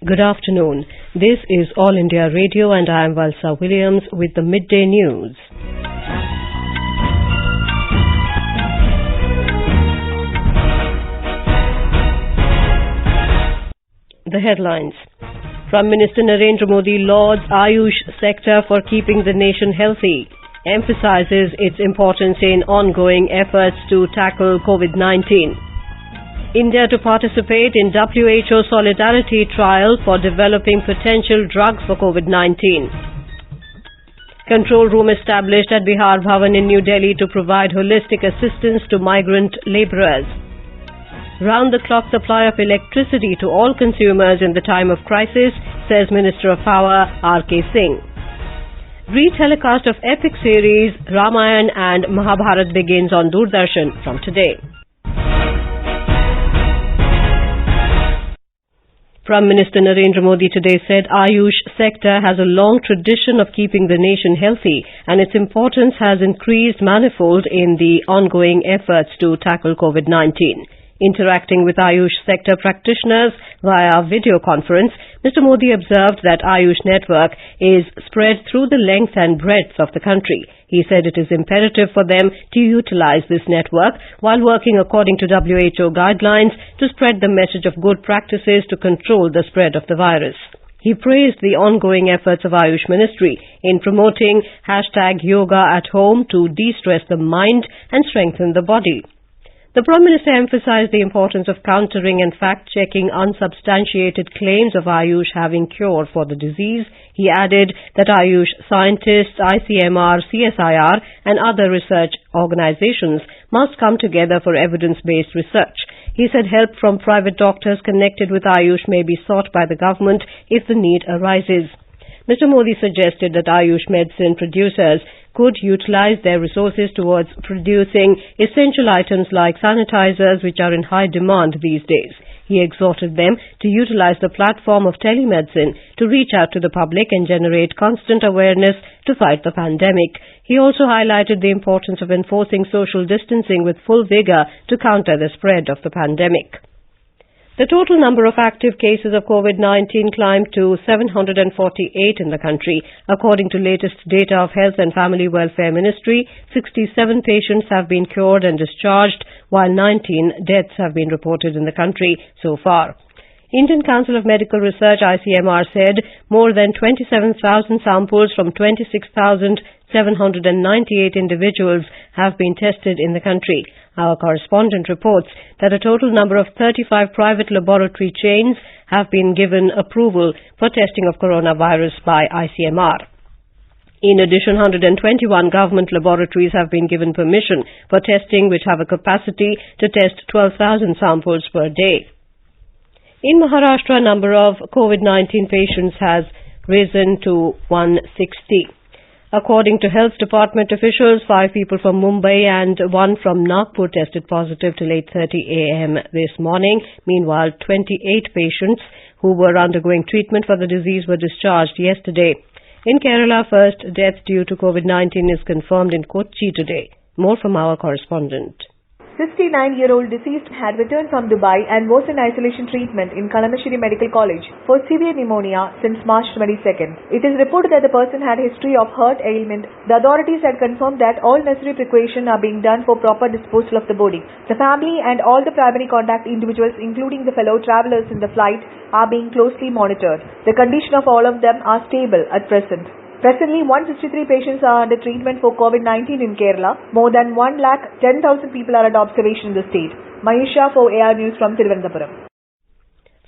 Good afternoon. This is All India Radio and I am Valsa Williams with the Midday News. The headlines. Prime Minister Narendra Modi lauds Ayush sector for keeping the nation healthy, emphasizes its importance in ongoing efforts to tackle COVID-19. India to participate in WHO Solidarity Trial for developing potential drugs for COVID-19. Control room established at Bihar Bhavan in New Delhi to provide holistic assistance to migrant labourers. Round-the-clock supply of electricity to all consumers in the time of crisis, says Minister of Power R.K. Singh. Re-telecast of epic series Ramayana and Mahabharat begins on Doordarshan from today. Prime Minister Narendra Modi today said Ayush sector has a long tradition of keeping the nation healthy and its importance has increased manifold in the ongoing efforts to tackle COVID-19. Interacting with Ayush sector practitioners via video conference, Mr. Modi observed that Ayush network is spread through the length and breadth of the country. He said it is imperative for them to utilize this network while working according to WHO guidelines to spread the message of good practices to control the spread of the virus. He praised the ongoing efforts of Ayush Ministry in promoting #Yoga at home to de-stress the mind and strengthen the body. The Prime Minister emphasized the importance of countering and fact-checking unsubstantiated claims of Ayush having cure for the disease. He added that Ayush scientists, ICMR, CSIR and other research organizations must come together for evidence-based research. He said help from private doctors connected with Ayush may be sought by the government if the need arises. Mr. Modi suggested that Ayush medicine producers could utilize their resources towards producing essential items like sanitizers, which are in high demand these days. He exhorted them to utilize the platform of telemedicine to reach out to the public and generate constant awareness to fight the pandemic. He also highlighted the importance of enforcing social distancing with full vigor to counter the spread of the pandemic. The total number of active cases of COVID-19 climbed to 748 in the country. According to latest data of Health and Family Welfare Ministry, 67 patients have been cured and discharged, while 19 deaths have been reported in the country so far. Indian Council of Medical Research ICMR said more than 27,000 samples from 26,798 individuals have been tested in the country. Our correspondent reports that a total number of 35 private laboratory chains have been given approval for testing of coronavirus by ICMR. In addition, 121 government laboratories have been given permission for testing, which have a capacity to test 12,000 samples per day. In Maharashtra, number of COVID-19 patients has risen to 160. According to Health Department officials, 5 people from Mumbai and 1 from Nagpur tested positive till 8:30 a.m. this morning. Meanwhile, 28 patients who were undergoing treatment for the disease were discharged yesterday. In Kerala, first death due to COVID-19 is confirmed in Kochi today. More from our correspondent. 69-year-old deceased had returned from Dubai and was in isolation treatment in Kalamassery Medical College for severe pneumonia since March 22nd. It is reported that the person had a history of heart ailment. The authorities had confirmed that all necessary precautions are being done for proper disposal of the body. The family and all the primary contact individuals, including the fellow travelers in the flight, are being closely monitored. The condition of all of them are stable at present. Presently, 163 patients are under treatment for COVID-19 in Kerala. More than 110,000 people are under observation in the state. Mayusha for AR News from Thiruvananthapuram.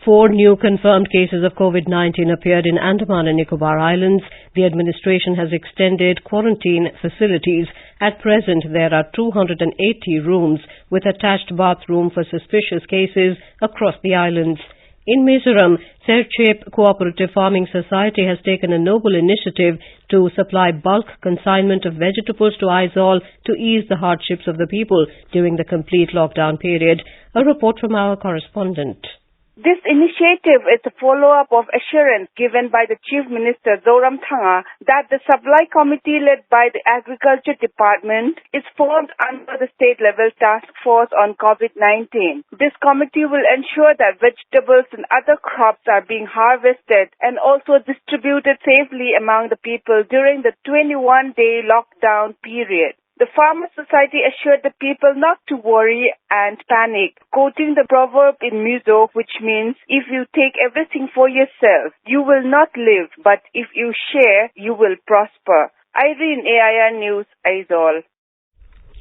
4 new confirmed cases of COVID-19 appeared in Andaman and Nicobar Islands. The administration has extended quarantine facilities. At present, there are 280 rooms with attached bathroom for suspicious cases across the islands. In Mizoram, Serchep Cooperative Farming Society has taken a noble initiative to supply bulk consignment of vegetables to Aizawl to ease the hardships of the people during the complete lockdown period. A report from our correspondent. This initiative is a follow-up of assurance given by the Chief Minister Zoramthanga that the supply committee led by the Agriculture Department is formed under the state-level task force on COVID-19. This committee will ensure that vegetables and other crops are being harvested and also distributed safely among the people during the 21-day lockdown period. The Farmer Society assured the people not to worry and panic, quoting the proverb in Mizo, which means, if you take everything for yourself, you will not live, but if you share, you will prosper. Irene, AIR News, Aizawl.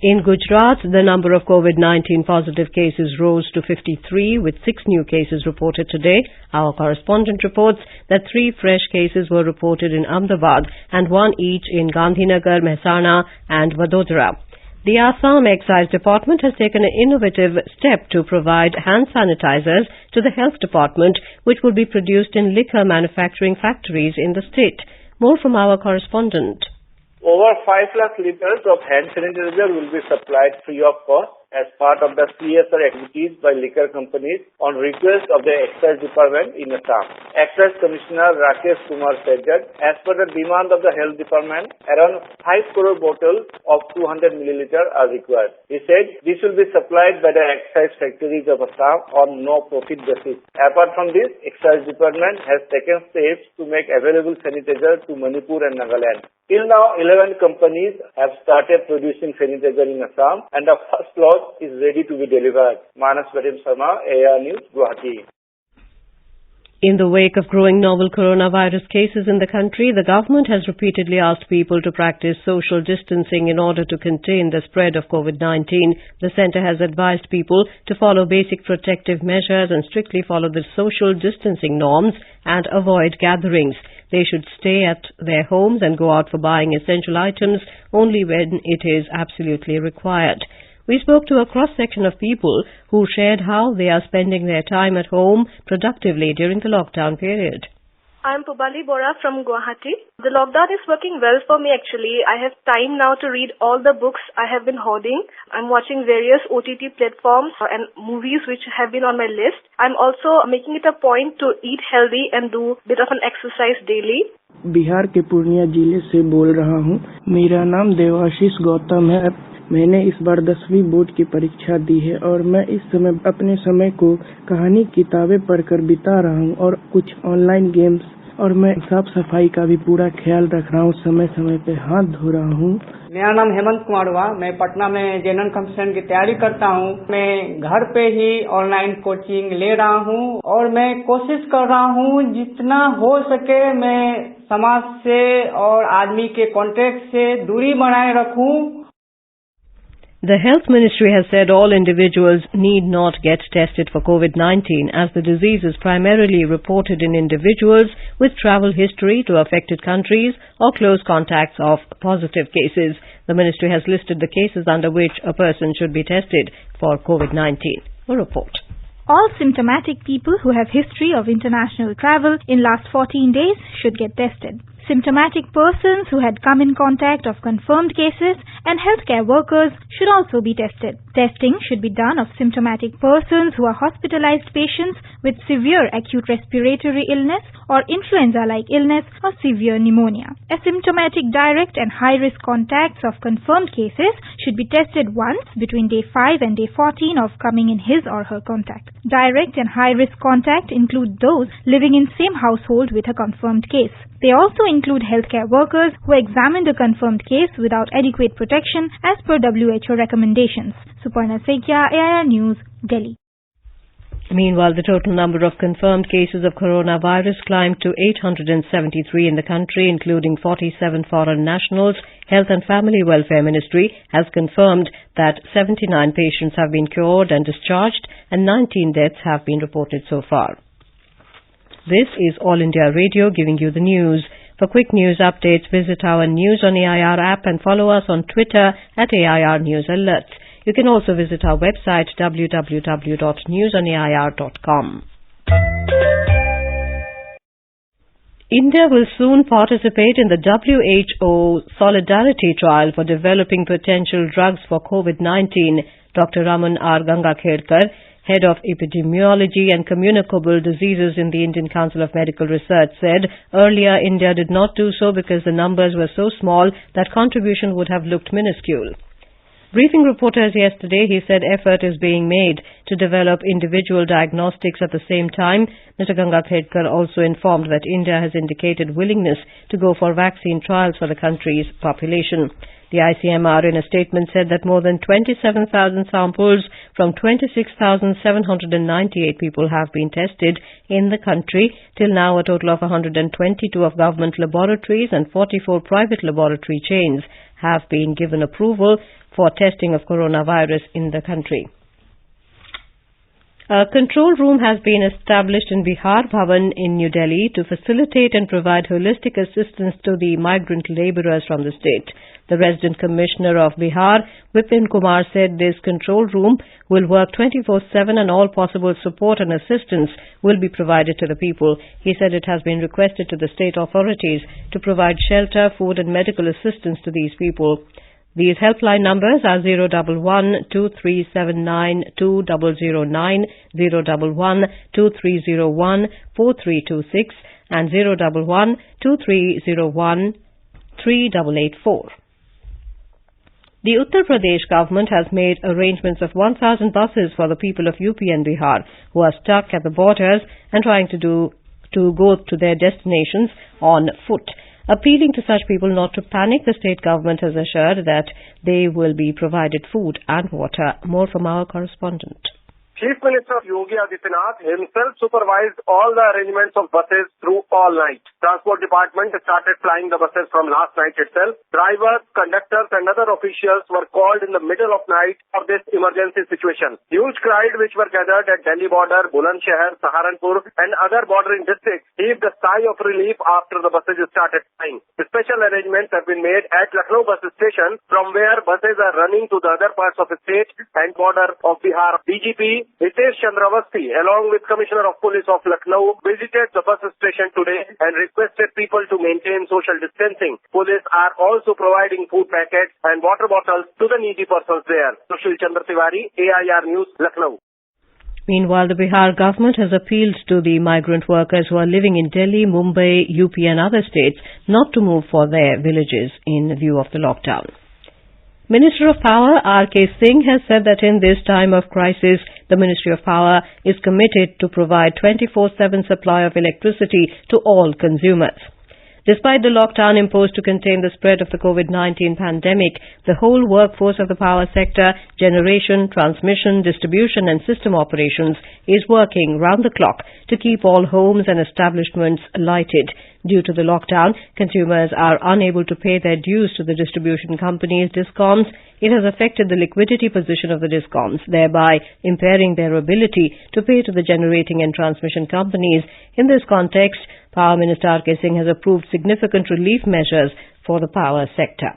In Gujarat, the number of COVID-19 positive cases rose to 53, with 6 new cases reported today. Our correspondent reports that 3 fresh cases were reported in Ahmedabad and 1 each in Gandhinagar, Mehsana and Vadodara. The Assam Excise Department has taken an innovative step to provide hand sanitizers to the Health Department, which will be produced in liquor manufacturing factories in the state. More from our correspondent. Over 5 lakh liters of hand sanitizer will be supplied free of cost as part of the CSR activities by liquor companies on request of the Excise Department in Assam. Excise Commissioner Rakesh Kumar said that as per the demand of the Health Department, around 5 crore bottles of 200 milliliter are required. He said this will be supplied by the excise factories of Assam on no-profit basis. Apart from this, Excise Department has taken steps to make available sanitizer to Manipur and Nagaland. Till now, 11 companies have started producing sanitizer in Assam and the first lot is ready to be delivered. Manas Vadim Sharma, AIR News, Guwahati. In the wake of growing novel coronavirus cases in the country, the government has repeatedly asked people to practice social distancing in order to contain the spread of COVID-19. The centre has advised people to follow basic protective measures and strictly follow the social distancing norms and avoid gatherings. They should stay at their homes and go out for buying essential items only when it is absolutely required. We spoke to a cross-section of people who shared how they are spending their time at home productively during the lockdown period. I'm Pubali Bora from Guwahati. The lockdown is working well for me actually. I have time now to read all the books I have been hoarding. I'm watching various OTT platforms and movies which have been on my list. I'm also making it a point to eat healthy and do a bit of an exercise daily. Bihar के पूर्णिया जिले से बोल रहा हूँ. मेरा नाम देवाशीष गौतम है. मैंने इस बार 10वीं बोर्ड की परीक्षा दी है और मैं इस समय अपने समय को कहानी किताबें पढ़कर बिता रहा हूँ और कुछ ऑनलाइन गेम्स और मैं साफ सफाई का भी पूरा ख्याल रख रहा हूँ. समय समय पे हाथ धो रहा हूँ. मेरा नाम हेमंत कुमार हुआ. मैं पटना में जनरल कमीशन की तैयारी करता हूँ. मैं घर पे ही ऑनलाइन कोचिंग ले रहा हूँ और मैं कोशिश कर रहा हूँ जितना हो सके मैं समाज से और आदमी के कांटेक्ट से दूरी बनाए रखूँ. The Health Ministry has said all individuals need not get tested for COVID-19 as the disease is primarily reported in individuals with travel history to affected countries or close contacts of positive cases. The Ministry has listed the cases under which a person should be tested for COVID-19. A report. All symptomatic people who have history of international travel in last 14 days should get tested. Symptomatic persons who had come in contact of confirmed cases and healthcare workers should also be tested. Testing should be done of symptomatic persons who are hospitalized patients with severe acute respiratory illness or influenza-like illness or severe pneumonia. Asymptomatic direct and high-risk contacts of confirmed cases should be tested once between day 5 and day 14 of coming in his or her contact. Direct and high-risk contact include those living in same household with a confirmed case. They also include healthcare workers who examined a confirmed case without adequate protection as per WHO recommendations. Suparna Sekia, AIR News, Delhi. Meanwhile, the total number of confirmed cases of coronavirus climbed to 873 in the country, including 47 foreign nationals. Health and Family Welfare Ministry has confirmed that 79 patients have been cured and discharged and 19 deaths have been reported so far. This is All India Radio giving you the news. For quick news updates, visit our News on AIR app and follow us on Twitter at AIR News Alerts. You can also visit our website www.newsonair.com. India will soon participate in the WHO Solidarity Trial for developing potential drugs for COVID-19. Dr. Raman R. Gangakhedkar, head of epidemiology and communicable diseases in the Indian Council of Medical Research, said earlier India did not do so because the numbers were so small that contribution would have looked minuscule. Briefing reporters yesterday, he said effort is being made to develop individual diagnostics at the same time. Mr. Gangadhedkar also informed that India has indicated willingness to go for vaccine trials for the country's population. The ICMR in a statement said that more than 27,000 samples from 26,798 people have been tested in the country. Till now, a total of 122 of government laboratories and 44 private laboratory chains have been given approval for testing of coronavirus in the country. A control room has been established in Bihar Bhavan in New Delhi to facilitate and provide holistic assistance to the migrant labourers from the state. The Resident Commissioner of Bihar, Vipin Kumar, said this control room will work 24/7 and all possible support and assistance will be provided to the people. He said it has been requested to the state authorities to provide shelter, food and medical assistance to these people. These helpline numbers are 011-2379-2009, 011-2301-4326 and 011-2301-3884. The Uttar Pradesh government has made arrangements of 1,000 buses for the people of UP and Bihar who are stuck at the borders and trying to go to their destinations on foot. Appealing to such people not to panic, the state government has assured that they will be provided food and water. More from our correspondent. Chief Minister Yogi Adityanath himself supervised all the arrangements of buses through all night. Transport Department started flying the buses from last night itself. Drivers, conductors and other officials were called in the middle of night for this emergency situation. Huge crowd which were gathered at Delhi border, Bulandshahr, Saharanpur and other bordering districts heaved a sigh of relief after the buses started flying. The special arrangements have been made at Lucknow bus station from where buses are running to the other parts of the state and border of Bihar. DGP Hitesh Chandrawasti, along with Commissioner of Police of Lucknow, visited the bus station today and requested people to maintain social distancing. Police are also providing food packets and water bottles to the needy persons there. Sushil Chandra Tiwari, AIR News, Lucknow. Meanwhile, the Bihar government has appealed to the migrant workers who are living in Delhi, Mumbai, UP and other states not to move for their villages in view of the lockdown. Minister of Power R.K. Singh has said that in this time of crisis, the Ministry of Power is committed to provide 24/7 supply of electricity to all consumers. Despite the lockdown imposed to contain the spread of the COVID-19 pandemic, the whole workforce of the power sector, generation, transmission, distribution and system operations is working round the clock to keep all homes and establishments lighted. Due to the lockdown, consumers are unable to pay their dues to the distribution companies, DISCOMs. It has affected the liquidity position of the DISCOMs, thereby impairing their ability to pay to the generating and transmission companies. In this context, Power Minister R.K. Singh has approved significant relief measures for the power sector.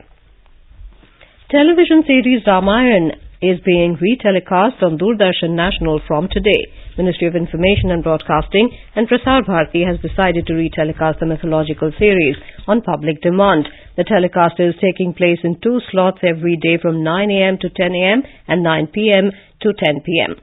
Television series Ramayana is being retelecast on Doordarshan National from today. Ministry of Information and Broadcasting and Prasar Bharati has decided to retelecast the mythological series on public demand. The telecast is taking place in 2 slots every day from 9 a.m. to 10 a.m. and 9 p.m. to 10 p.m.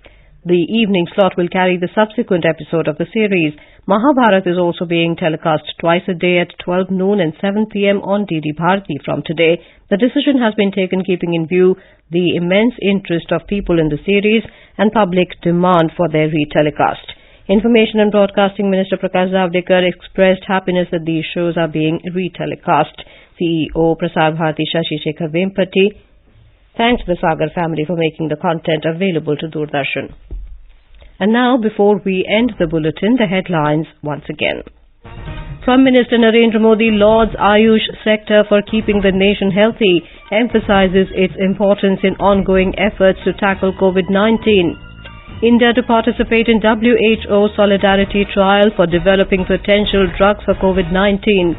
The evening slot will carry the subsequent episode of the series. Mahabharat is also being telecast twice a day at 12 noon and 7 p.m. on DD Bharati from today. The decision has been taken keeping in view the immense interest of people in the series and public demand for their retelecast. Information and Broadcasting Minister Prakash Javadekar expressed happiness that these shows are being retelecast. CEO Prasar Bharati Shashi Shekhar Vempati thanked the Sagar family for making the content available to Doordarshan. And now, before we end the bulletin, the headlines once again. Prime Minister Narendra Modi lauds Ayush sector for keeping the nation healthy, emphasizes its importance in ongoing efforts to tackle COVID-19. India to participate in WHO Solidarity Trial for developing potential drugs for COVID-19.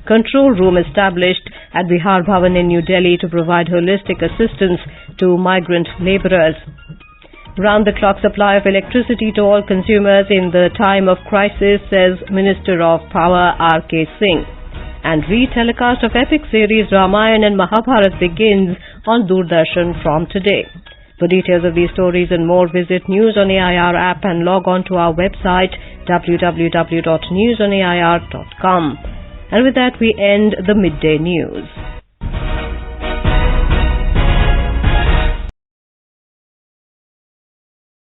Control room established at Bihar Bhavan in New Delhi to provide holistic assistance to migrant labourers. Round-the-clock supply of electricity to all consumers in the time of crisis, says Minister of Power R.K. Singh. And re-telecast of epic series Ramayana and Mahabharat begins on Doordarshan from today. For details of these stories and more, visit News on AIR app and log on to our website www.newsonair.com. And with that, we end the Midday News.